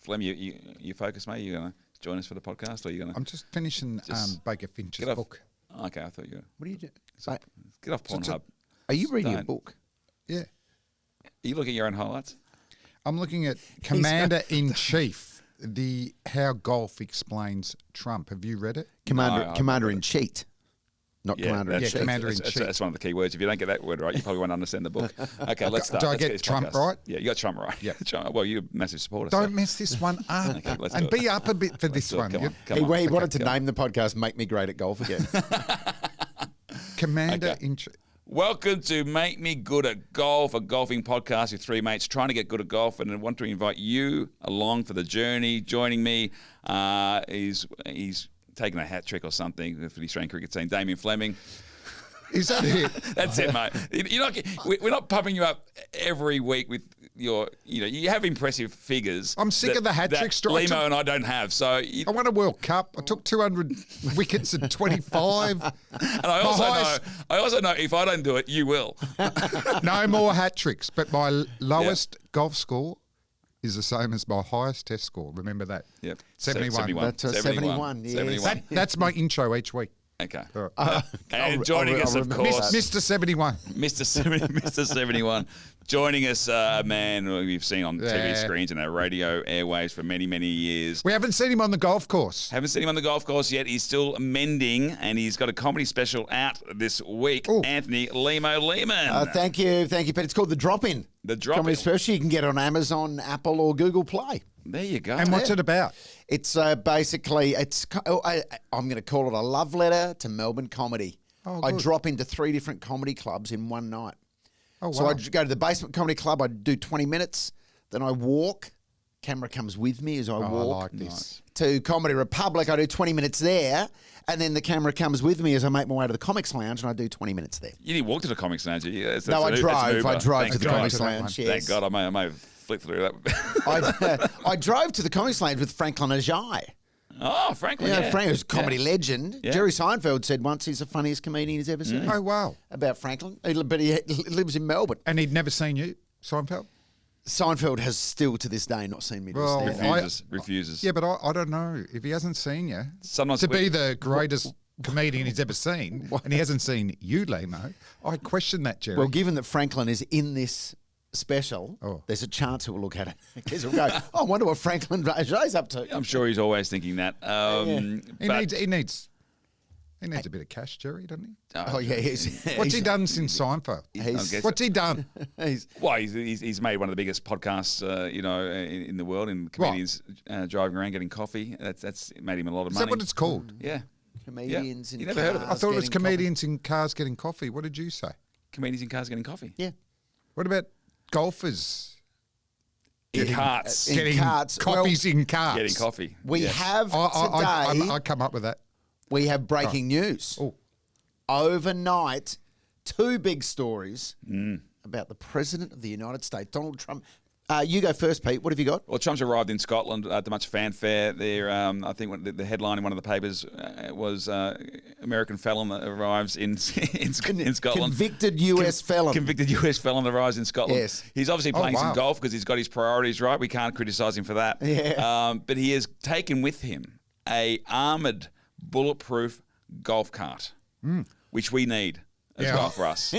Flem, you focus, mate? You going to join us for the podcast, or are you going to? I'm just finishing Baker Finch's book. Okay, I thought you were. What are you doing? Get off Pornhub. Are you reading a book? Yeah. Are you looking at your own highlights? I'm looking at Commander-in-Chief, How Golf Explains Trump. Have you read it? Commander-in-Chief. Not Commander-in-Chief. Commander-in-Chief. That's one of the key words. If you don't get that word right, you probably won't understand the book. Okay, let's start. Do I get Trump right? Yeah, you got Trump right. Yeah. Well, you're a massive supporter. Don't mess this one up. Okay, let's and do it. be up a bit for this one. Come He on. wanted to name the podcast Make Me Great at Golf Again. Commander-in-Chief. Welcome to Make Me Good at Golf, a golfing podcast with three mates trying to get good at golf, and I want to invite you along for the journey. Joining me, he's taken a hat trick or something for the Australian cricket team, Damien Fleming. Is that it? That's it, mate. We're not pumping you up every week with your, you have impressive figures. I'm sick of the hat trick story. Limo and I don't have. So I won a World Cup. I took 200 wickets at 25. And I also know if I don't do it, you will. No more hat tricks, but my lowest golf score is the same as my highest test score. Remember that? Yep. 71. That's 71, yes. 71. That's my intro each week. Okay. Right. And joining us, of course, Mr. 71. Mr. 71. Joining us, a man we've seen on TV screens and our radio airwaves for many, many years. We haven't seen him on the golf course. Haven't seen him on the golf course yet. He's still mending, and he's got a comedy special out this week. Ooh. Anthony Lehman. Thank you, Pete. It's called The Drop-In. The Drop-In. Comedy special. You can get it on Amazon, Apple, or Google Play. There you go. And what's it about? It's basically, I'm going to call it a love letter to Melbourne comedy. Oh, I good. drop into 3 different comedy clubs in one night. Oh, wow. So I go to the Basement Comedy Club, I do 20 minutes, then I walk. Camera comes with me as I walk. I like this. To Comedy Republic, I do 20 minutes there, and then the camera comes with me as I make my way to the Comics Lounge, and I do 20 minutes there. You didn't walk to the Comics Lounge, did you? No, I drove. I drove to the Comics God. Lounge, yes. Thank God, I may have flicked through that. I drove to the Comics Lounge with Franklin Ajay. Oh, Franklin, Yeah, yeah. Frank was a comedy legend. Yeah. Jerry Seinfeld said once he's the funniest comedian he's ever seen. Oh, wow. About Franklin. But he lives in Melbourne. And he'd never seen you, Seinfeld? Seinfeld has still to this day not seen me do Well, stand-up. Refuses. Yeah, but I don't know. If he hasn't seen you, Sometimes to be the greatest comedian he's ever seen, What? and he hasn't seen you, Lemo, I question that, Jerry. Well, given that Franklin is in this special, there's a chance we'll look at it. Because we'll go, I wonder what Franklin Ajay's up to. I'm sure he's always thinking that. He needs a bit of cash, Jerry, doesn't he? Oh, yeah. What's he done since Seinfeld? What's he done? He's made one of the biggest podcasts, in the world, in comedians driving around getting coffee. That's made him a lot of Is money. that what it's called? Yeah. Comedians in You never heard of it? I thought it was getting comedians in cars getting coffee. What did you say? Comedians in cars getting coffee. Yeah. What about golfers In carts. getting carts. coffees in cars? Getting coffee. We Yes. have today, I come up with that. we have breaking news. Oh, Overnight, 2 big stories Mm. about the President of the United States, Donald Trump. You go first, Pete. What have you got? Well, Trump's arrived in Scotland to much fanfare. There, I think the headline in one of the papers was American felon that arrives in Scotland. Convicted US felon. Convicted US felon arrives in Scotland. Yes. He's obviously playing some wow. golf because he's got his priorities right. We can't criticise him for that. Yeah. But he has taken with him a armoured, bulletproof golf cart, which we need. As Yeah. well for us.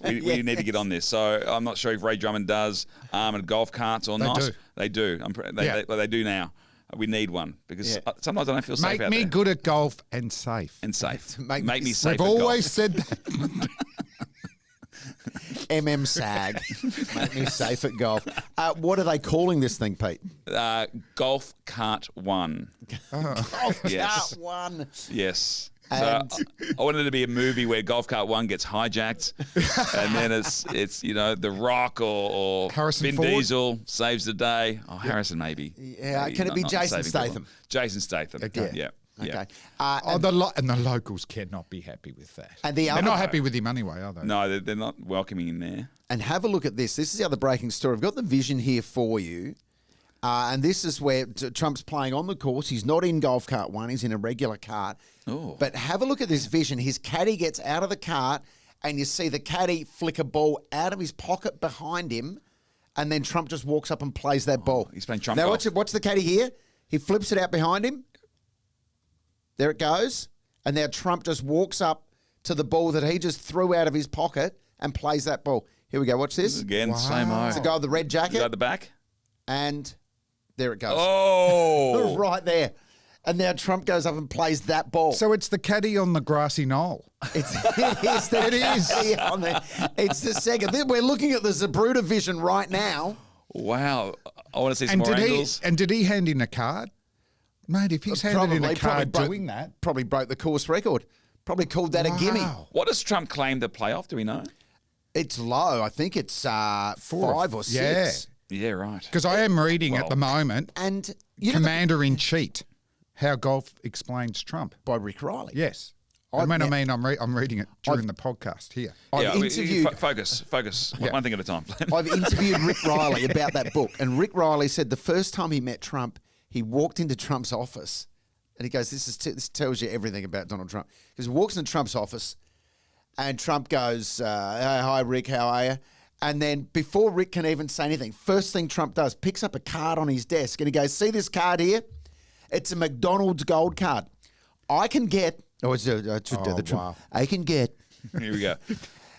We need to get on this. So I'm not sure if Ray Drummond does armoured golf carts or not. do. They do. They do now. We need one because sometimes I don't feel safe make out me there. good at golf and safe. And safe. Make Make me me safe. We've at always golf. said that. SAG. Make me safe at golf. What are they calling this thing, Pete? Golf Cart 1. Golf Yes. Cart 1. Yes. And- So I wanted it to be a movie where Golf Cart 1 gets hijacked, and then it's The Rock or Harrison Vin Ford? Diesel saves the day. Oh, Harrison maybe. Yeah, can it be Jason saving Statham? people. Jason Statham. Okay. Yeah. Yeah. Okay. And the locals cannot be happy with that. And the They're other- not happy with him anyway, are they? No, they're not welcoming him there. And have a look at this. This is the other breaking story. I've got the vision here for you. And this is where Trump's playing on the course. He's not in Golf Cart 1. He's in a regular cart. Oh. But have a look at this vision. His caddy gets out of the cart, and you see the caddy flick a ball out of his pocket behind him and then Trump just walks up and plays that ball. He's playing trump Now, golf. watch the caddy here. He flips it out behind him. There it goes. And now Trump just walks up to the ball that he just threw out of his pocket and plays that ball. Here we go. Watch this. Again, same Wow. eye. It's a guy with the red Is jacket. that the back? And there it goes. Oh. Right there. And now Trump goes up and plays that ball. So it's the caddy on the grassy knoll. It is the It is. caddy on there. It's the second. We're looking at the Zabruta vision right now. Wow. I want to see some more angles. Did he hand in a card? Mate, if he's handed in a card doing that. Probably broke the course record. Probably called that a gimme. Wow. What does Trump claim to play off? Do we know? It's low. I think it's 5 or 6. Yeah. Yeah, right. Because I am reading at the moment And you know, Commander-in-Chief, How Golf Explains Trump. by Rick Riley. Yes. I've And when met- I'm reading it during the podcast here. I've interviewed. Focus. Yeah. One thing at a time. I've interviewed Rick Riley about that book, and Rick Riley said the first time he met Trump, he walked into Trump's office, and he goes, "This tells you everything about Donald Trump." Because he walks into Trump's office, and Trump goes, "Hi, Rick, how are you?" And then before Rick can even say anything, first thing Trump does, picks up a card on his desk, and he goes, "See this card here? It's a McDonald's gold card. I can get." Oh, it's the Trump. wow. I can get. Here we go.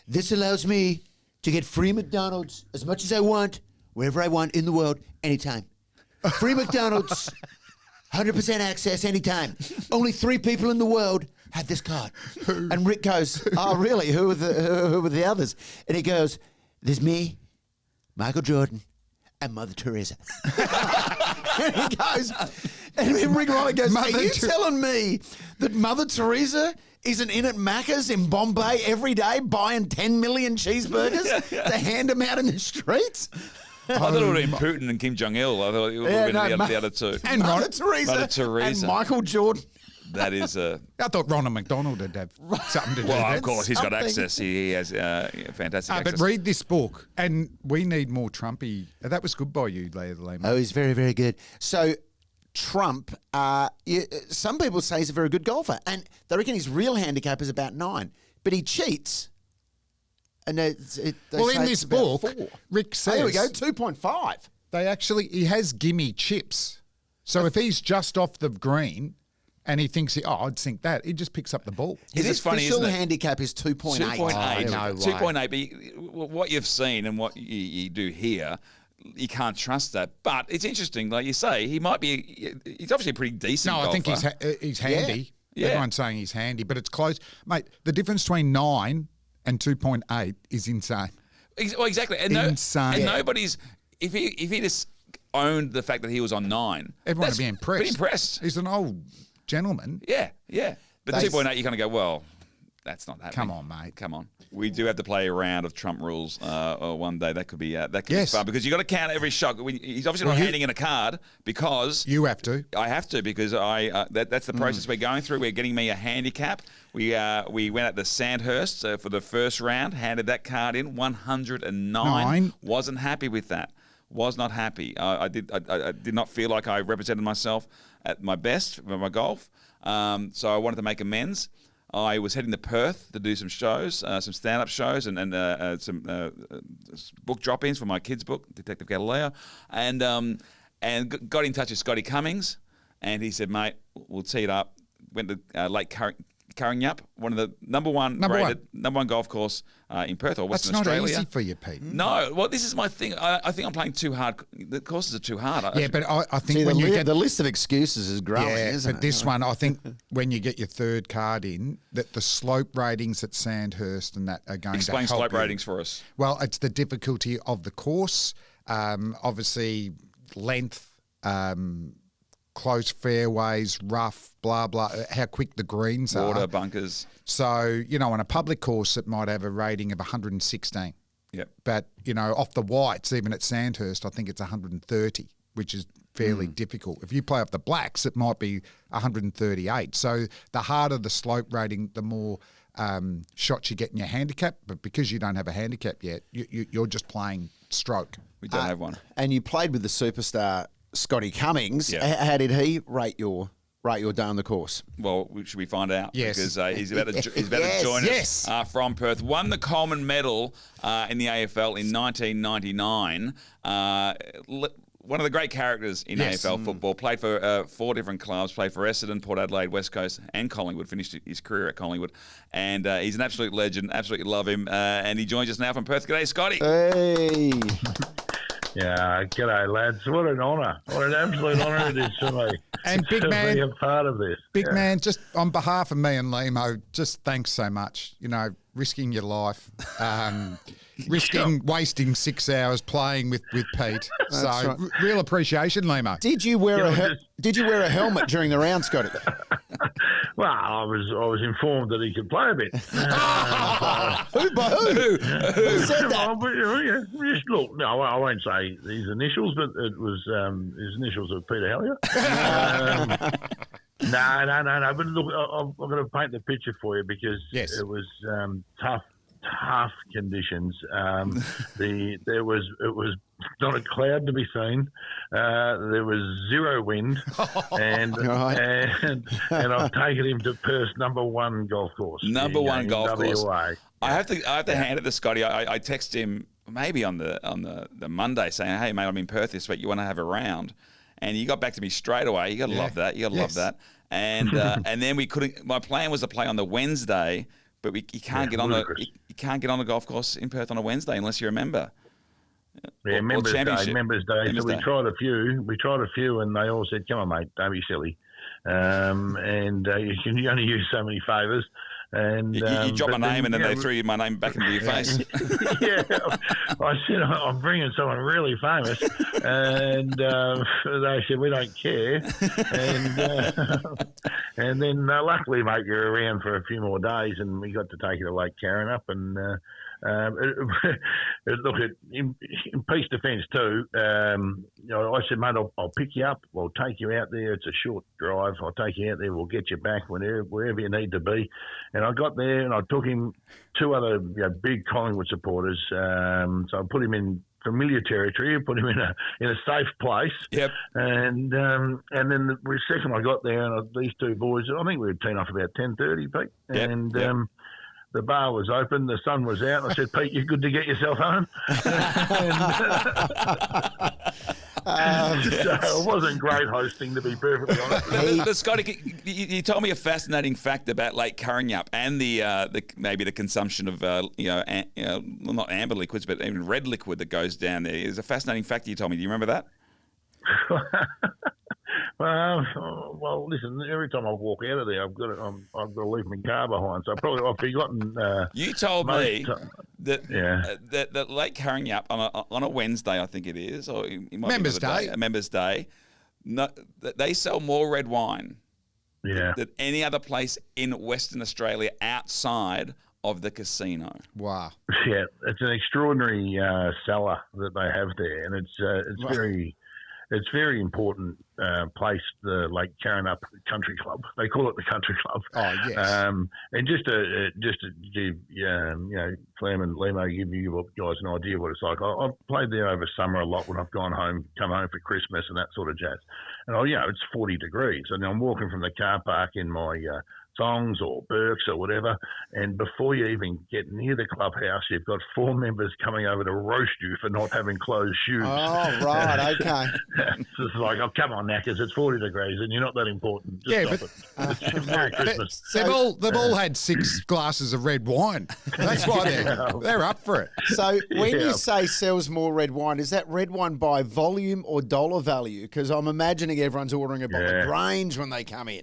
This allows me to get free McDonald's as much as I want, wherever I want in the world, anytime. Free McDonald's, 100% access anytime. Only 3 people in the world have this card. And Rick goes, "Oh, really? Who are the others?" And he goes, "There's me, Michael Jordan, and Mother Teresa." And he goes, and then Rick Riley goes, "Are you telling me that Mother Teresa isn't in at Macca's in Bombay every day buying 10 million cheeseburgers to hand them out in the streets?" I thought it would have been Putin and Kim Jong Il. I thought it would have been the other two. And Mother Teresa Mother Teresa. and Michael Jordan. That is I thought Ronald McDonald would have something to do well, with of course, he's got Something. access. He has fantastic access. But read this book, and we need more Trumpy. That was good by you, Leah the Lame. Oh, he's very, very good. So Trump, some people say he's a very good golfer, and they reckon his real handicap is about 9, but he cheats. And they Well, say in it's this about book, 4. Rick Oh, says there we go, 2.5. he has gimme chips. So if he's just off the green and he thinks, I'd sink that, he just picks up the ball. It His is funny, official isn't it? handicap is 2.8. 2.8. No way. 2.8. But what you've seen and what you do here, you can't trust that. But it's interesting, like you say, he might be. He's obviously a pretty decent No, I think golfer. he's handy. Yeah. Everyone's saying he's handy, but it's close. Mate, the difference between 9 and 2.8 is insane. Well, exactly. And Insane. And Yeah. nobody's. If he just owned the fact that he was on 9, Everyone that's would be impressed. Pretty impressed. He's an old gentleman. Yeah. But They- 2.8, you kind of go, well, that's not happening. Come on, mate. Come on. We do have to play a round of Trump rules one day. That could be Yes. fun because you got to count every shot. He's obviously not handing in a card because You have to. I have to because that's the process we're going through. We're getting me a handicap. We went at the Sandhurst for the first round, handed that card in, 109. Nine. Wasn't happy with that. Was not happy. I did not feel like I represented myself at my best for my golf. So I wanted to make amends. I was heading to Perth to do some shows, some stand-up shows, and some book drop-ins for my kids' book, Detective Galileo, and got in touch with Scotty Cummings, and he said, "Mate, we'll tee it up." Went to Lake Karrinyup, one of the number one golf course in Perth or Western That's not Australia. easy for you, Pete. No, well, this is my thing. I think I'm playing too hard. The courses are too hard. Yeah, but I think See, when you get the list of excuses is growing, isn't but it? this one, I think when you get your third card in, that the slope ratings at Sandhurst and that are going Explain to help slope you. ratings for us. Well, it's the difficulty of the course, obviously length, close fairways, rough, blah, blah, how quick the greens Water, are. bunkers. So, on a public course, it might have a rating of 116. Yep. But, off the whites, even at Sandhurst, I think it's 130, which is fairly difficult. If you play off the blacks, it might be 138. So the harder the slope rating, the more shots you get in your handicap. But because you don't have a handicap yet, you're just playing stroke. We don't have one. And you played with the superstar Scotty Cummings. Yeah. How did he rate your rate your day on the course? Well, should we find out? Yes. Because he's about to join Yes. us from Perth. Won the Coleman Medal in the AFL in 1999. One of the great characters in AFL football. Played for 4 different clubs. Played for Essendon, Port Adelaide, West Coast, and Collingwood. Finished his career at Collingwood. And he's an absolute legend. Absolutely love him. And he joins us now from Perth. G'day, Scotty. Hey. Yeah, g'day, lads. What an honour. What an absolute honour it is for me And big to man, be a part of this. Big man, just on behalf of me and Limo, just thanks so much. You know, risking your life, wasting 6 hours playing with Pete. So right. Real appreciation, Limo. Did you wear a helmet during the round, Scotty? Well, I was informed that he could play a bit. Who said that? Oh, but, yeah, just look, no, I won't say his initials, but it was his initials of Peter Helliar. No. But look, I'm going to paint the picture for you because it was tough conditions. It was not a cloud to be seen. There was zero wind, and I've taken him to Perth's #1 golf course. #1 golf course. WA. I have to hand it to Scotty. I text him maybe on the Monday saying, "Hey mate, I'm in Perth this week. You want to have a round?" And he got back to me straight away. You got to love that. You got to love that. And and then we couldn't. My plan was to play on the Wednesday, but you can't get on the golf course in Perth on a Wednesday unless you're a member. Yeah, Members Day. So we tried a few, and they all said, "Come on, mate, don't be silly." And you can only use so many favours. And you dropped my name, and then they threw my name back into your face. Yeah, I said I'm bringing someone really famous, and they said we don't care. And then luckily, mate, you're around for a few more days, and we got to take you to Lake Karrinyup, and look, in Pete's defence too, I said, mate, I'll pick you up. I'll take you out there. It's a short drive. I'll take you out there. We'll get you back wherever you need to be. And I got there and I took him 2 other big Collingwood supporters. So I put him in familiar territory. I put him in a safe place. Yep. And then the second I got there, and these 2 boys, I think we were teeing off about 10:30, Pete. Yep. And the bar was open, the sun was out, and I said, Pete, you're good to get yourself home. So it wasn't great hosting, to be perfectly honest. But Scotty, you told me a fascinating fact about Lake Karrinyup and maybe the consumption of not amber liquids, but even red liquid that goes down there. It's a fascinating fact you told me. Do you remember that? Well, listen. Every time I walk out of there, I've got to leave my car behind. So I've forgotten. You told me that Lake Karrinyup on a Wednesday, I think it is, or it might Members' be Day. Members' Day. No, they sell more red wine than any other place in Western Australia outside of the casino. Wow. Yeah, it's an extraordinary cellar that they have there, and it's very important place, the Lake Karrinyup Country Club. They call it the Country Club. Oh, yes. And just to give, Clem and Lemo, give you guys an idea what it's like. I've played there over summer a lot when I've come home for Christmas and that sort of jazz. And, it's 40 degrees. And I'm walking from the car park in my Thongs or Burks or whatever, and before you even get near the clubhouse, you've got 4 members coming over to roast you for not having closed shoes. Oh, right, okay. It's just like, oh, come on, knackers, it's 40 degrees and you're not that important. Just stop it. It's Merry Christmas. They've all had 6 glasses of red wine. That's why they're up for it. So when you say sells more red wine, is that red wine by volume or dollar value? Because I'm imagining everyone's ordering a bottle of Grange when they come in.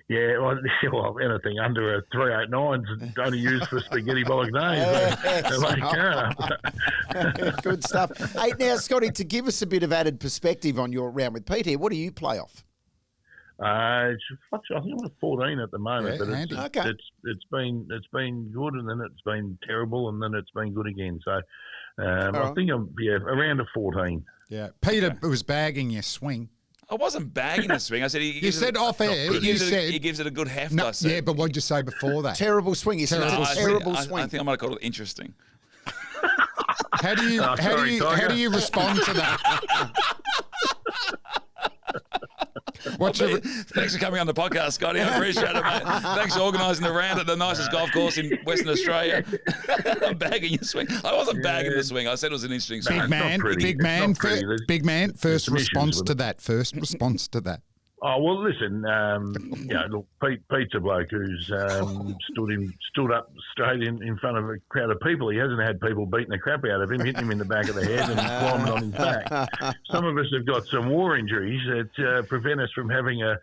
Yeah, well, anything under a 389 is only used for spaghetti bolognese. Good stuff. Hey, now, Scotty, to give us a bit of added perspective on your round with Pete here, what do you play off? I think I'm at 14 at the moment, but it's been good, and then it's been terrible, and then it's been good again. So I think I'm around a 14. Yeah, Peter was bagging your swing. I wasn't bagging the swing. I said he gives it a good heft. No, I said. yeah, but what did you say before that? Terrible swing. You said it's a terrible swing. I think I might have called it interesting. How do you respond to that? Thanks for coming on the podcast, Scotty. I appreciate it, mate. Thanks for organising the round at the nicest golf course in Western Australia. I'm bagging your swing. I wasn't bagging the swing. I said it was an interesting swing. Big man. First response to that. Oh well, listen. Look, Pete's a bloke who's stood up straight in front of a crowd of people. He hasn't had people beating the crap out of him, hitting him in the back of the head, and climbing on his back. Some of us have got some war injuries that prevent us from having an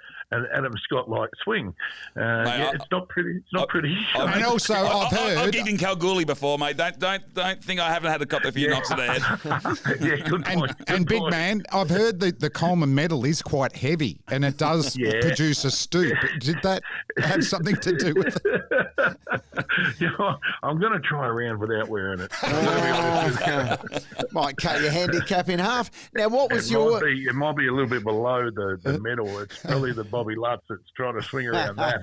Adam Scott-like swing. It's not pretty. It's not pretty. And also, I've heard. I've gigged in Kalgoorlie before, mate. Don't think I haven't had a couple of few knocks to the head. Good point. And big man, I've heard that the Coleman medal is quite heavy, and it does produce a stoop. Did that have something to do with it? I'm going to try around without wearing it. Might cut your handicap in half. Now, what was it might be a little bit below the medal. It's probably the Bobby Lutz that's trying to swing around that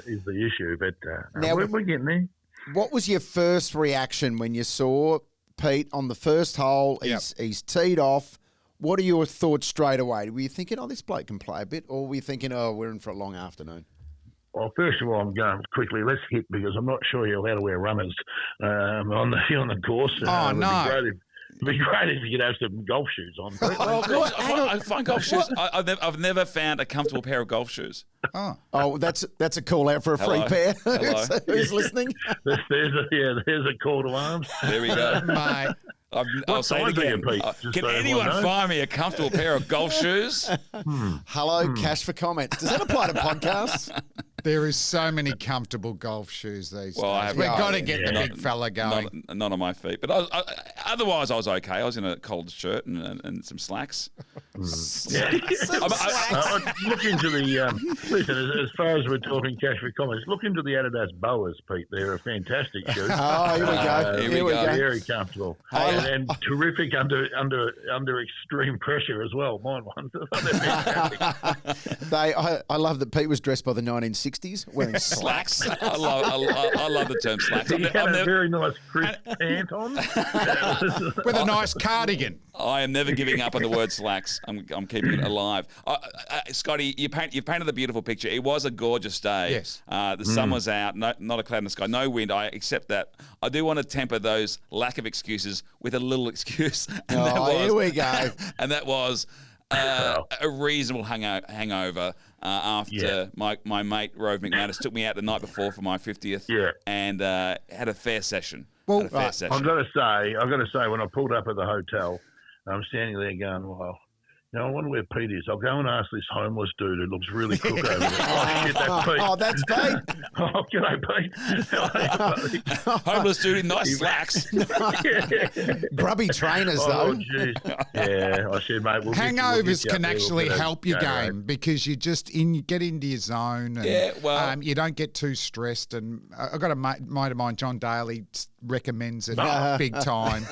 is the issue. But now we're getting there. What was your first reaction when you saw Pete on the first hole? He's teed off. What are your thoughts straight away? Were you thinking, this bloke can play a bit? Or were you thinking, we're in for a long afternoon? Well, first of all, I'm going quickly. Let's hit, because I'm not sure you're allowed to wear runners on the course. No. It'd be great if you could have some golf shoes on. I find golf shoes. I've never found a comfortable pair of golf shoes. Oh, that's a call out for a free pair. Who's listening? There's a call to arms. There we go, mate. I'll say it again. Can anyone find me a comfortable pair of golf shoes? Hello, cash for comment. Does that apply to podcasts? There is so many comfortable golf shoes these days. We've got to get the big fella going. Not on my feet. But otherwise, I was okay. I was in a collared shirt and some slacks. Look into the listen. As far as we're talking cash for comments, look into the Adidas Boas, Pete. They're a fantastic shoe. Oh, here we go. Here we go. Very comfortable and terrific under extreme pressure as well. Mine ones. I love that Pete was dressed by the 1960s wearing slacks. I love the term slacks. He had a very nice crisp pant on with a nice cardigan. I am never giving up on the word slacks. I'm keeping it alive. Scotty, you've painted a beautiful picture. It was a gorgeous day. Yes. The sun was out, not a cloud in the sky, no wind. I accept that. I do want to temper those lack of excuses with a little excuse. Here we go. And that was a reasonable hangover after my mate Rove McManus took me out the night before for my 50th and had a fair session. I've got to say, when I pulled up at the hotel, I'm standing there going, well, I wonder where Pete is. I'll go and ask this homeless dude who looks really crook over there. Oh, shit, that's Pete. Oh, that's Pete. Oh, g'day, Pete. Homeless dude in nice slacks. Grubby trainers, though. Geez. Yeah, I said, mate, hangovers can actually help your game because you get into your zone and you don't get too stressed. And I've got a mate of mine, John Daly, recommends it big time.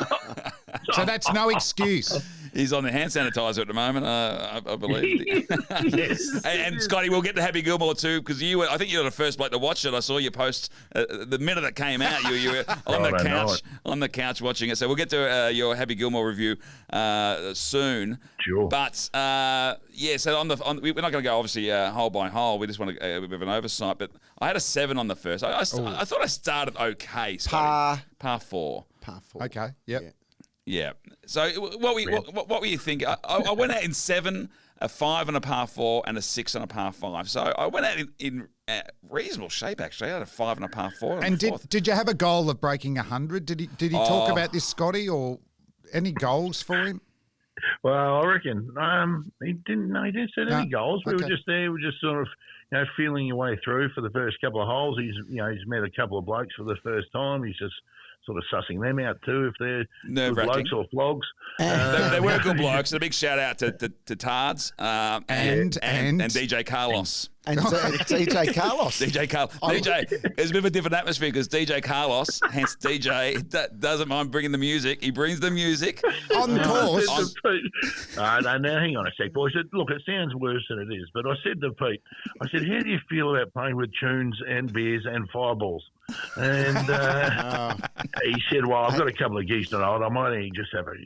So that's no excuse. He's on the hand sanitizer at the moment, I believe. Yes. And Scotty, we'll get to Happy Gilmore too, because I think you were the first bloke to watch it. I saw you post the minute it came out. You were on the couch watching it. So we'll get to your Happy Gilmore review soon. Sure. But so we're not going to go obviously hole by hole. We just want a bit of an oversight. But I had a 7 on the first. I thought I started okay. Scotty. Par 4. Par 4. Okay. Yep. Yeah. So what were you thinking? I went out in 7, a 5 on a par 4, and a 6 on a par 5. So I went out in reasonable shape actually. I had a 5 and a par 4. And did you have a goal of breaking 100? Did he talk about this, Scotty, or any goals for him? Well, I reckon he didn't. No, he didn't set any goals. We were just there. We were just sort of feeling your way through for the first couple of holes. He's met a couple of blokes for the first time. He's just sort of sussing them out too, if they're good blokes or flogs. They were good blokes. And a big shout out to Tards and DJ Carlos. And DJ Carlos. DJ, it's a bit of a different atmosphere because DJ Carlos, hence DJ, doesn't mind bringing the music. He brings the music. On course. Now, hang on a sec, boys. Look, it sounds worse than it is, but I said to Pete, how do you feel about playing with tunes and beers and fireballs? And he said, well, I've got a couple of geese tonight. I might only just have a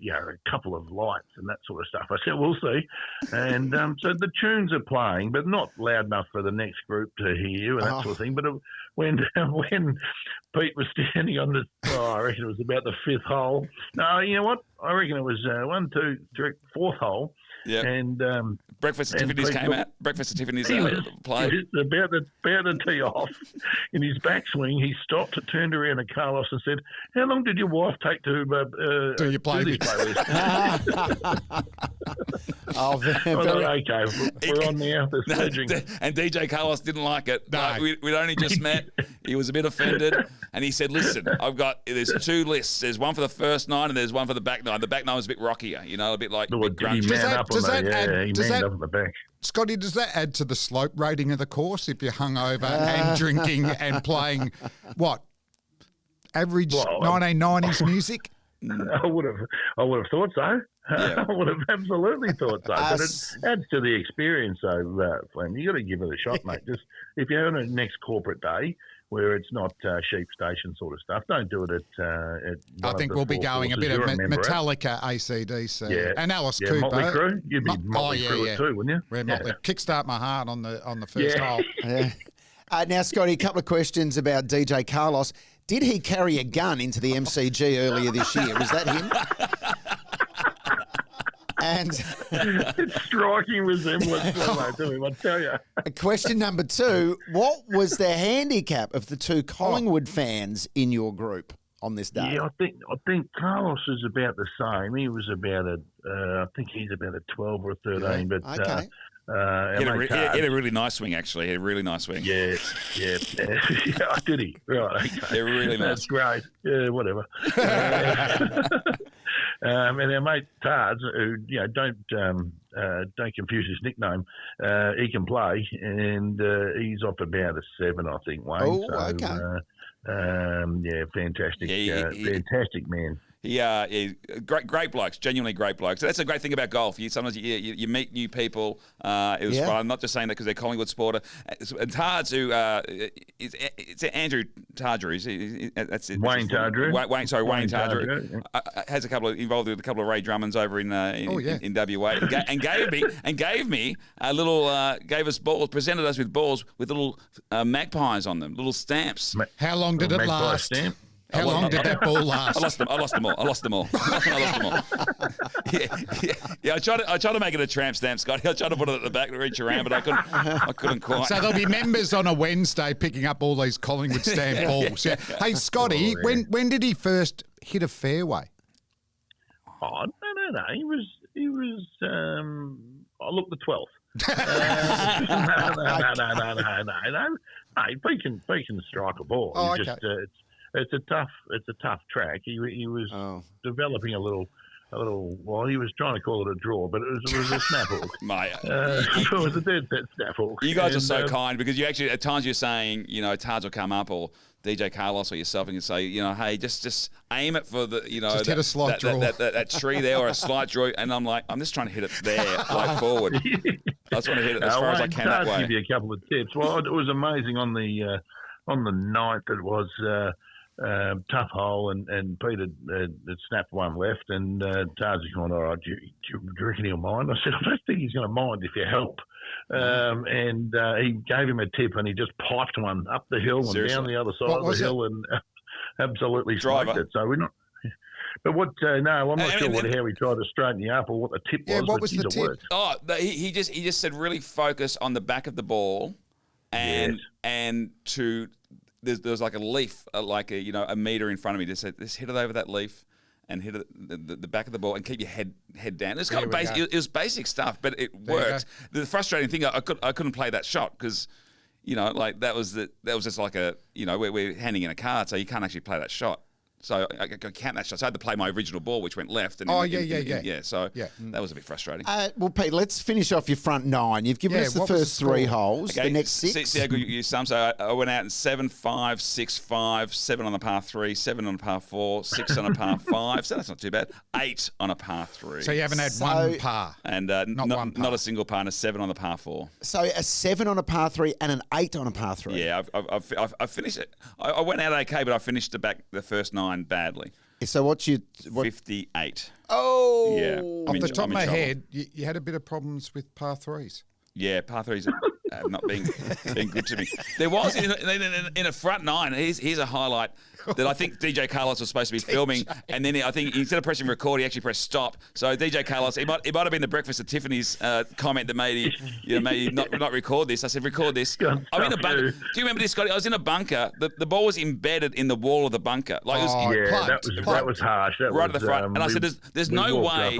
couple of lights and that sort of stuff. I said, we'll see. And so the tunes are playing, but not loud enough for the next group to hear you and that sort of thing. But when Pete was standing on I reckon it was about the fifth hole. No, you know what? I reckon it was 1, 2, 3, fourth hole. Yeah. And Breakfast at Tiffany's came out. Breakfast at Tiffany's played. He was about to tee off. In his backswing, he stopped, turned around to Carlos and said, "How long did your wife take to do you play this?" Oh, okay, we're on now. The sledging. And DJ Carlos didn't like it. No. We'd only just met. He was a bit offended. And he said, listen, there's 2 lists. There's one for the first 9 and there's one for the back 9. The back 9 was a bit rockier, a bit like grungy. Scotty, does that add to the slope rating of the course if you're hungover and drinking and playing, average 1990s music? I would have thought so. Yeah. I would have absolutely thought so. But it adds to the experience, though, Flem. You got to give it a shot, mate. Just if you're on a next corporate day where it's not sheep station sort of stuff, don't do it at I think we'll be going a bit of Metallica, AC/DC, and Alice Cooper. Motley Crue. You'd be Motley Crue too, wouldn't you? We're Motley. Kickstart My Heart on the first hole. Now, Scotty, a couple of questions about DJ Carlos. Did he carry a gun into the MCG earlier this year? Was that him? And it's striking resemblance to him, I tell you. Question number 2, what was the handicap of the 2 Collingwood fans in your group on this day? Yeah, I think Carlos is about the same. He was about I think he's about a 12 or a 13, but okay. He had a really nice swing, actually. He had a really nice swing. Yeah. Did he? Right, okay. Yeah, really nice. That's great. Yeah, whatever. And our mate Tards, who don't confuse his nickname. He can play, and he's off about a 7, I think. Wayne. Oh, so, okay. Fantastic, fantastic man. Great blokes, genuinely great blokes. So that's a great thing about golf. Sometimes you meet new people. It was fun. I'm not just saying that because they're Collingwood supporter. And Tards, who it's Andrew Tardrew. That's it. Wayne Tardrew. Wayne Tardrew has involved with a couple of Ray Drummonds over in WA, and gave me a little gave us balls, presented us with balls with little magpies on them, little stamps. How long did it last? Stamp. How long did that ball last? I lost them all. Yeah. I tried to make it a tramp stamp, Scotty. I tried to put it at the back to reach around, but I couldn't quite. So there'll be members on a Wednesday picking up all these Collingwood stamp balls. Yeah. Hey, Scotty, when did he first hit a fairway? Oh, no. He was. The 12th. No. He can strike a ball. Oh, okay. It's a tough track. He was developing a little. Well, he was trying to call it a draw, but it was a snap hook. Mate, it was a dead set snap hook. You guys are so kind because you actually at times you're saying Tards will come up or DJ Carlos or yourself and you say hey just aim it for the just hit a slight draw that tree there or a slight draw, and I'm like I'm just trying to hit it there like forward. I just want to hit it as far as I can that way. I'll give you a couple of tips. Well, it was amazing on the ninth. It was. Tough hole, and Peter had snapped one left, and Tarzan going, all right, do you reckon he'll mind? I said, I don't think he's going to mind if you help. And he gave him a tip, and he just piped one up the hill and down the other side of the hill, and absolutely smoked it. So we're not. But what? No, I'm not sure how he tried to straighten you up or what the tip was. Yeah, what was the tip? Oh, he just said really focus on the back of the ball, and to. There was like a leaf, like a meter in front of me. Just said, just hit it over that leaf, and hit it the back of the ball, and keep your head down. It was kind of basic. It was basic stuff, but it worked. The frustrating thing, I couldn't play that shot because, that was just like we're handing in a card, so you can't actually play that shot. So I count that shot. So I had to play my original ball, which went left. And So that was a bit frustrating. Well, Pete, let's finish off your front 9. You've given us the first 3 holes. The next 6. See how good you use some. So I went out in 7, 5, 6, 5, 7 on the par 3, 7 on the par 4, 6 on a par 5. So that's not too bad. 8 on a par 3. So you haven't had one par. And not a single par, and a 7 on the par 4. So a 7 on a par 3 and an 8 on a par 3. Yeah, I finished it. I went out okay, but I finished the first 9 badly. So what's your 58? Oh, yeah. Off the top of my head, you had a bit of problems with par 3s. Yeah, par 3s have not been good to me. There was in a front 9. Here's a highlight that I think DJ Carlos was supposed to be filming, and then I think instead of pressing record, he actually pressed stop. So DJ Carlos, it might have been the Breakfast at Tiffany's comment that made he not record this. I said record this. I'm in a bunker. Do you remember this, Scotty? I was in a bunker. The ball was embedded in the wall of the bunker. Like it was, that was harsh. That right was, at the front. And I said, "There's no way."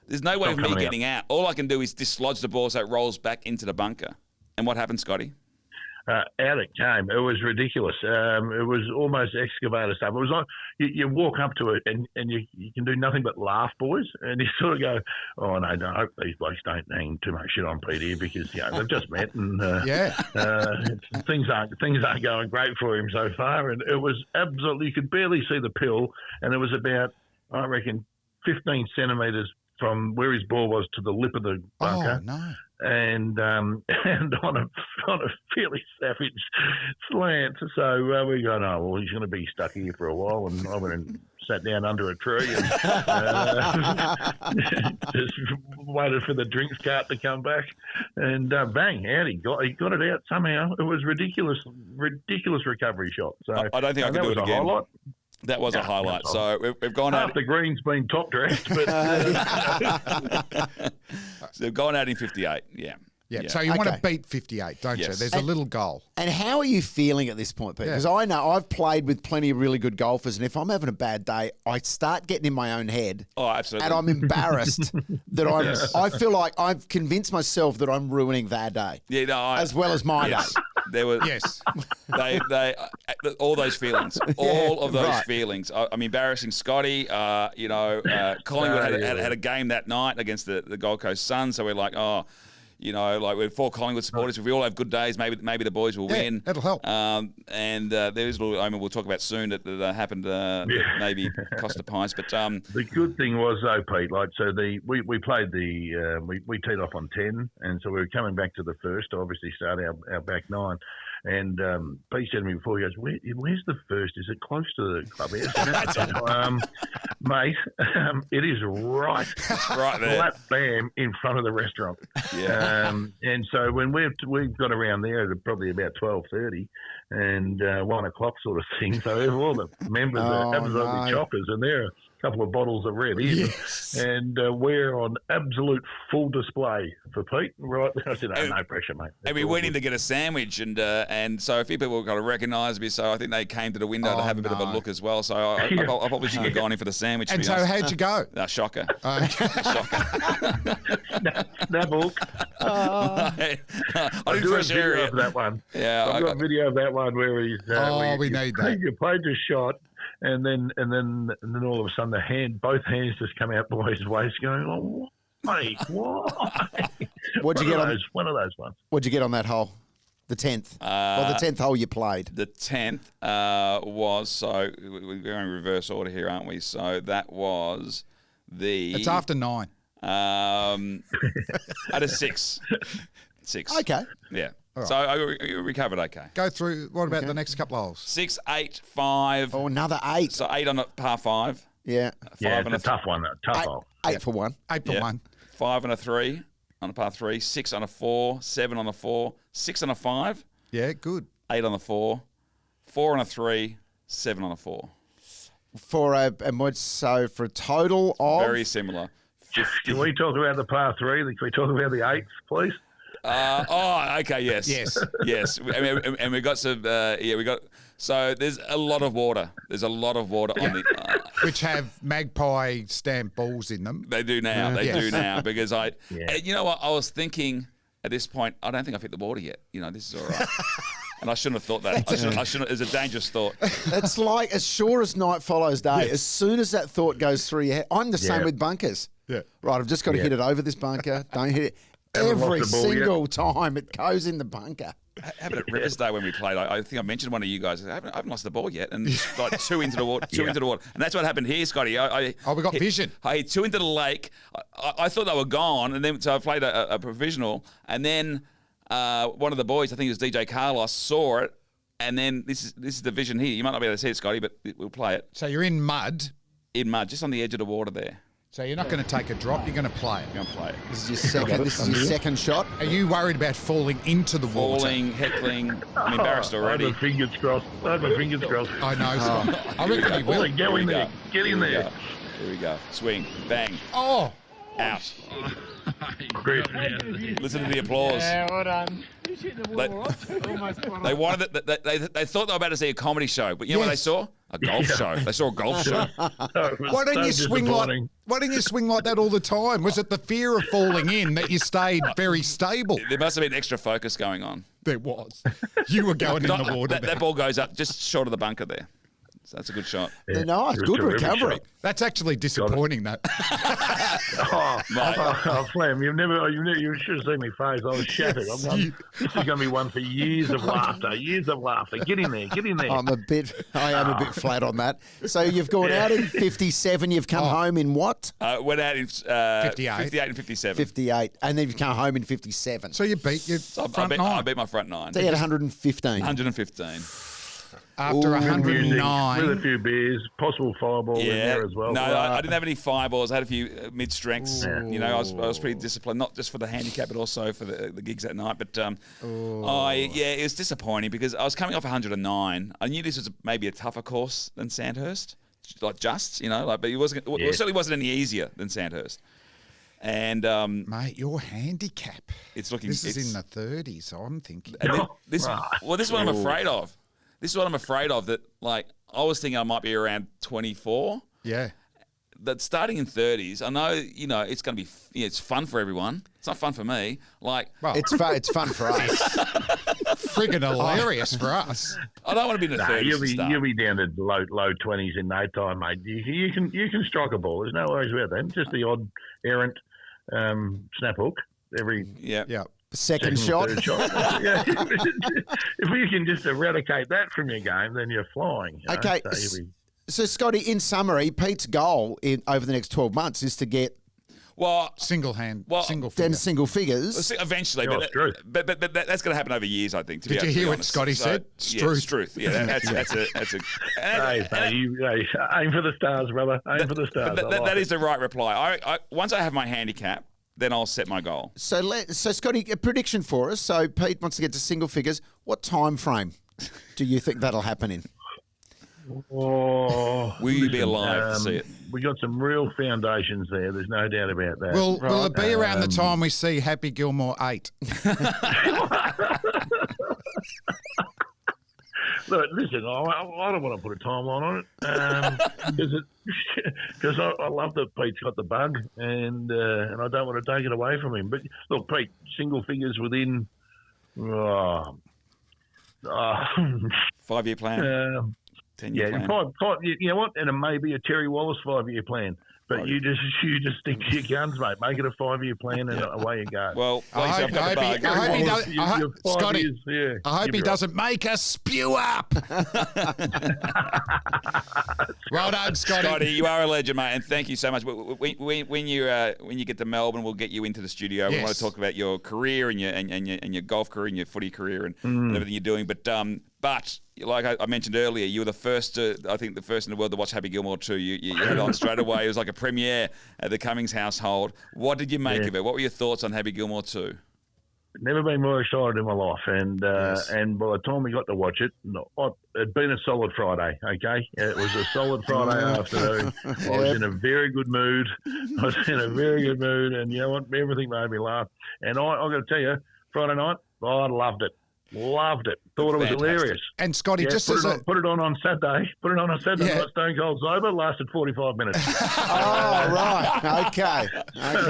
There's no way of me getting out. All I can do is dislodge the ball so it rolls back into the bunker. And what happened, Scotty? Out it came. It was ridiculous. It was almost excavator stuff. It was like you walk up to it and you can do nothing but laugh, boys. And you sort of go, oh, no, I hope these blokes don't hang too much shit on Pete here because they've just met and things aren't going great for him so far. And it was absolutely, you could barely see the pill. And it was about, I reckon, 15 centimetres from where his ball was to the lip of the bunker. Oh, no. And on a fairly savage slant. So we go, oh, well, he's going to be stuck here for a while. And I went and sat down under a tree and just waited for the drinks cart to come back. And bang, out he got it out somehow. It was ridiculous recovery shot. So I don't think I can do it again. Highlight. That was a highlight. So we've gone out. Half the green's been top dressed, but so they've gone out in 58. Yeah. So you want to beat 58, don't you? There's a little goal. And how are you feeling at this point, Pete? Because I know I've played with plenty of really good golfers, and if I'm having a bad day, I start getting in my own head. Oh, absolutely. And I'm embarrassed that I feel like I've convinced myself that I'm ruining their day. Yeah, no, as well as my day. There were they all those feelings, all of those feelings. I'm embarrassing Scotty. Collingwood had a game that night against the Gold Coast Suns, so we're like, we're 4 Collingwood supporters. If we all have good days, maybe the boys will win. That'll help. And there's a little moment we'll talk about soon that happened. Maybe cost the Pies, but the good thing was though, Pete. We played we teed off on 10, and so we were coming back to the first to obviously start our back 9. And Pete said to me before, he goes, where's the first? Is it close to the clubhouse? Mate, it is right there. Flat bam in front of the restaurant. Yeah. And so when we've got around there at probably about 12:30 and 1 o'clock sort of thing, so all the members are absolutely chockers, and there are a couple of bottles of red in, and we're on absolute full display for Pete. Right, I said, no pressure, mate. And we went in to get a sandwich, and so a few people got to recognise me, so I think they came to the window to have a bit of a look as well. So I probably should have gone in for the sandwich. And so how'd you go? Shocker. Shocker. Snap hook. I didn't do a video of that one. Yeah, I've got a video of that one where he's. We need that. You played the shot. And then all of a sudden both hands just come out by his waist going, oh, why? What'd you get on one of those ones? What'd you get on that hole? The 10th. The 10th hole you played. The 10th was, so we're going in reverse order here, aren't we? So that was It's after 9. At a 6. 6. Okay. Yeah. Right. So I recovered okay. Go through. What about the next couple of holes? 6, 8, 5. Oh, another 8. So 8 on a par 5. Yeah. It's a tough one. Tough hole. 8 for 1. 8 for 1. 5 on a 3 on a par 3. 6 on a 4. 7 on a 4. 6 on a 5. Yeah, good. 8 on the 4. 4 on a 3. 7 on a 4. For a total of very similar. 50. Can we talk about the par 3? Can we talk about the 8s, please? Okay, yes. Yes. And we got some, so there's a lot of water. There's a lot of water on the... Which have magpie stamped balls in them. They do now. They do now. Because and you know what? I was thinking at this point, I don't think I've hit the water yet. This is all right. And I shouldn't have thought that. I shouldn't. It's a dangerous thought. It's like as sure as night follows day. As soon as that thought goes through your head, I'm the same with bunkers. Yeah. Right, I've just got to hit it over this bunker. Don't hit it. Haven't lost Every the ball yet. single time it goes in the bunker. How about at Rivers Day when we played? I think I mentioned one of you guys. I haven't lost the ball yet, and like two into the water, into the water, and that's what happened here, Scotty. We got vision. I hit two into the lake. I thought they were gone, and then so I played a provisional, and then one of the boys, I think it was DJ Carlos, saw it, and then this is the vision here. You might not be able to see it, Scotty, but we'll play it So you're in mud. in mud, just on the edge of the water there. So you're not going to take a drop. You're going to play it. You're gonna play it. This is your second. This is your second shot. Are you worried about falling into the water? Falling, heckling. I'm embarrassed already. I have my fingers crossed. I know. So I reckon you will. Go in there. Get in there. Here we go. Swing. Bang. Oh, Out. Chris. Listen to the applause. Yeah, well done. You hit the They- wall, right? Almost spot on. They wanted it. They thought they were about to see a comedy show, but you know what they saw? A golf show. They saw a golf show. why don't you swing like? Why don't you swing like that all the time? Was it the fear of falling in that you stayed very stable? There must have been extra focus going on. There was. You were going in the water. That ball goes up just short of the bunker there. So that's a good shot. They're nice. it was Good a terrific recovery. shot. That's actually disappointing. That. Flam, you should have seen my face. I was shattered. This is going to be one for years of laughter. Years of laughter. Get in there. Get in there. I am a bit flat on that. So you've gone out in 57. You've come home in what? Went out in 58 and 57. 58, and then you've come home in 57. So you beat your So front I nine beat my front nine. So you had 115. 115. after Music, 109. with a few beers, possible fireball in there as well. No, I didn't have any fireballs. I had a few mid strengths. Yeah. You know, I was pretty disciplined, not just for the handicap, but also for the gigs that night. But it was disappointing because I was coming off 109. I knew this was maybe a tougher course than Sandhurst, but it wasn't. It certainly wasn't any easier than Sandhurst. And Mate, your handicap. it's looking. This is in the 30s, I'm thinking. And this Right. is what I'm afraid of. This is what I'm afraid of. That like I was thinking I might be around 24. Yeah. That starting in 30s, I know, it's going to be, it's fun for everyone. It's not fun for me. Like, Well, It's fun for us. friggin' hilarious for us. I don't want to be in the 30s. You'll be down to low 20s in no time, mate. You can strike a ball. There's no worries about that. Just the odd errant snap hook every Yeah. Yeah. Second shot. third shot. Yeah. If you can just eradicate that from your game, then you're flying. you know? Okay. So you'll be- So, Scotty, in summary, Pete's goal over the next 12 months is to get Well, Single Well, figure. single figures. eventually, Yeah, it's true. but that's going to happen over years, I think. Did you hear what Scotty said? Yeah, it's truth. Yeah, that's a. Hey, aim for the stars, brother. Aim for the stars. That is the right reply. Once I have my handicap, then I'll set my goal. So, Scotty, a prediction for us. So, Pete wants to get to single figures. What time frame do you think that'll happen in? Oh, Will you be alive to see it? We got some real foundations there. There's no doubt about that. Will it be around the time we see Happy Gilmore 8? Look, listen, I don't want to put a timeline on it because I love that Pete's got the bug and I don't want to take it away from him. But look, Pete, single figures within 5-year plan. 10-year yeah, plan. five, you know what? And it may be a Terry Wallace 5-year plan. But you just stick to your guns, mate. Make it a 5-year plan and away you go. Well, I like you said, I've got the bug. hope he does. You're 5 Scotty, years, yeah, I hope you'll he be right. doesn't make us spew up. Well done, Scotty. Scotty, you are a legend, mate, and thank you so much. When you get to Melbourne, we'll get you into the studio. We Yes. want to talk about your career and your golf career and your footy career and everything you're doing. But like I mentioned earlier, you were the first, I think, the first in the world to watch Happy Gilmore 2. You had it on straight away. It was like a premiere at the Cummings household. What did you make of it? What were your thoughts on Happy Gilmore 2? Never been more excited in my life, and by the time we got to watch it, it'd been a solid Friday. Okay, it was a solid Friday afternoon. I was in a very good mood. And you know what? Everything made me laugh. And I got to tell you, Friday night, I loved it. Loved it. Thought it was Fantastic. hilarious. And Scotty, Yeah, just put as it on Saturday. Put it on Saturday. Yeah. Got Stone Cold sober. Lasted 45 minutes. Oh, right. Okay.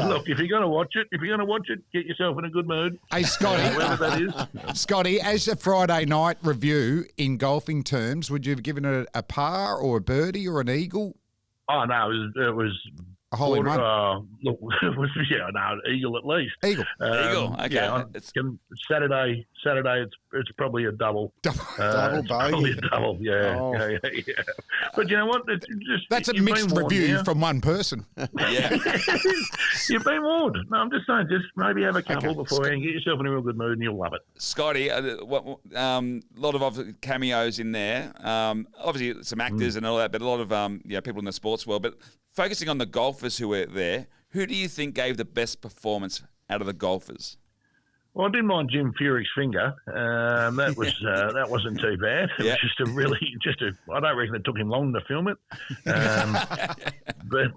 Look, if you're going to watch it, get yourself in a good mood. Hey, Scotty, Whatever that is. Scotty, as a Friday night review in golfing terms, would you have given it a par or a birdie or an eagle? Oh no, it was A hole in one. look, it was eagle at least. Eagle. Eagle, okay. Yeah, Saturday. It's probably a double. Double It's probably a bogey. double. Yeah, Oh. yeah. But you know what? It's just That's a you've mixed been warned, review yeah? from one person. Yeah. You've been warned. No, I'm just saying, just maybe have a couple beforehand, get yourself in a real good mood, and you'll love it. Scotty, a lot of cameos in there. Obviously, some actors and all that, but a lot of people in the sports world. But focusing on the golfers who were there, who do you think gave the best performance out of the golfers? Well, I didn't mind Jim Furyk's finger. That wasn't too bad. It Yeah. was just I don't reckon it took him long to film it. But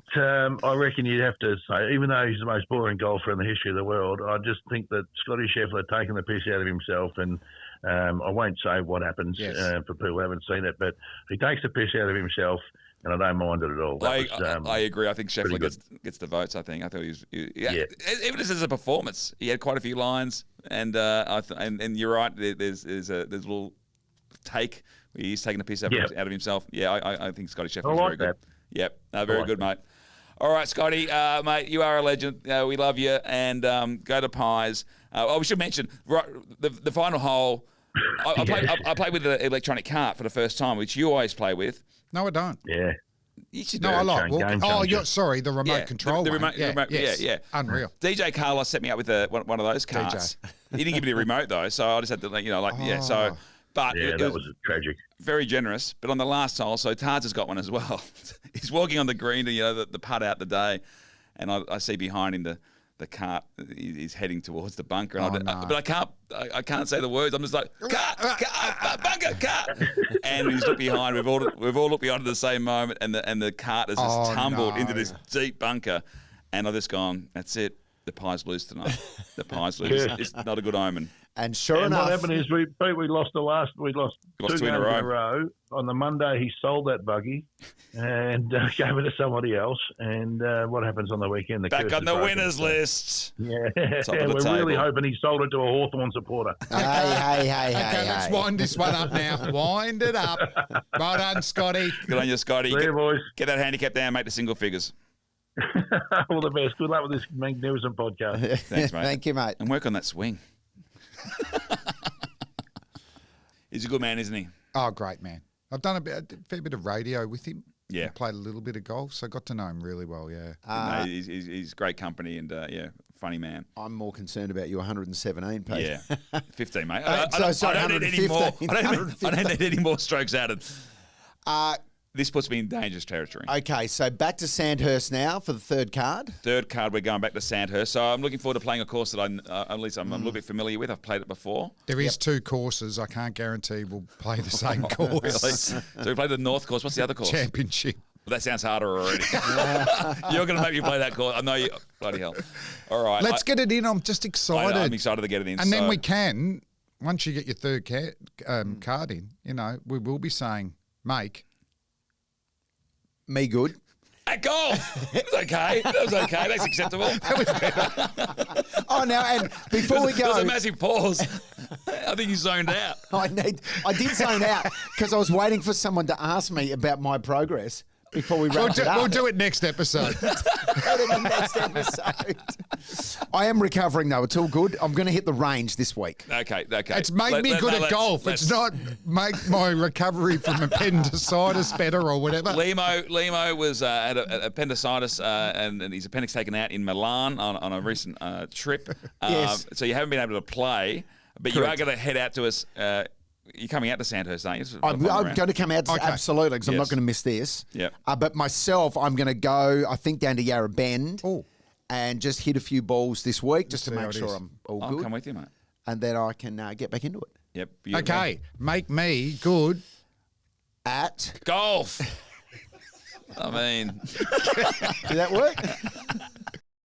I reckon you'd have to say, even though he's the most boring golfer in the history of the world, I just think that Scotty Scheffler taking the piss out of himself, and I won't say what happens for people who haven't seen it, but he takes the piss out of himself, and I don't mind it at all. I agree. I think Scheffler pretty gets the votes. I think. I thought he was. Yeah. Even as a performance, he had quite a few lines, and and you're right. There's a little take where he's taking the piss out of himself. Yeah, I think Scotty Scheffler is very like good. that. Yep, very good, mate. All right, Scotty, mate, you are a legend. We love you, and go to Pies. We should mention the final hole. I played with the electronic cart for the first time, which you always play with. No, I don't. Yeah. You should No, do I it. like walking. game Oh, changer. sorry, the remote control the one. remote, Yes. yeah. Unreal. DJ Carlos set me up with one of those carts. He didn't give me the remote though, so I just had to, So, but Yeah, it that was was tragic. very generous. But on the last hole, so Tards has got one as well. He's walking on the green, the putt out the day, and I see behind him the cart. He's heading towards the bunker, and but I can't say the words. I'm just like cart, bunker, cart, and he's looked behind. We've all looked behind at the same moment, and the cart has just tumbled into this deep bunker, and I've just gone. That's it. The Pies lose tonight. The Pies lose. It's not a good omen. And sure And enough, what happened is we lost two two in a games in a row. On the Monday, he sold that buggy and gave it to somebody else. And what happens on the weekend? The Back curse on is the broken. winners list. Yeah, Top of the we're really table. hoping he sold it to a Hawthorn supporter. hey. Okay, let's wind this one up now. Wind it up. Well done, Scotty. Good on you, Scotty. See you, boys. Get that handicap down, make the single figures. All the best. Good luck with this magnificent podcast. Thanks, mate. Thank you, mate. And work on that swing. He's a good man, isn't he? Oh, great man. I've done a fair bit of radio with him. Yeah. I played a little bit of golf, so I got to know him really well, yeah. No, he's great company and, funny man. I'm more concerned about your 117, Pete. Yeah. 15, mate. So I don't need any more. 115. I don't need any more strokes added. Uh, This puts me in dangerous territory. okay, so back to Sandhurst now for the third card. Third card, we're going back to Sandhurst. So I'm looking forwed to playing a course that I'm a little bit familiar with. I've played it before. There is two courses. I can't guarantee we'll play the same course. Really? So we played the North course. What's the other course? Championship. Well, that sounds harder already. You're going to make me play that course. I know you. Bloody hell. All right. Let's get it in. I'm just excited. I'm excited to get it in. And then so- we can, once you get your third card in, we will be saying, make. Me good. At golf. It was okay. That was okay. That's acceptable. Oh, now, and before we There was go, a massive pause. I think you zoned out. I did zone out because I was waiting for someone to ask me about my progress before we wrap it up. We'll do it next episode. Go to the next episode. I am recovering though. It's all good. I'm going to hit the range this week. Okay. It's make me good at golf. It's not make my recovery from appendicitis better or whatever. Limo was had appendicitis and his appendix taken out in Milan on a recent trip. Yes. So you haven't been able to play, but you are Correct. going to head out to us. You're coming out to Sandhurst, aren't you? I'm going to come out to Okay. absolutely because I'm Yes. not going to miss this. Yep. But myself, I'm going to go, I think, down to Yarra Bend Oh. and just hit a few balls this week just to see how make it sure is. I'm all I'll good. come with you, mate. And then I can get back into it. Yep. Beautiful. Okay, make me good. At, Golf. I mean, did that work?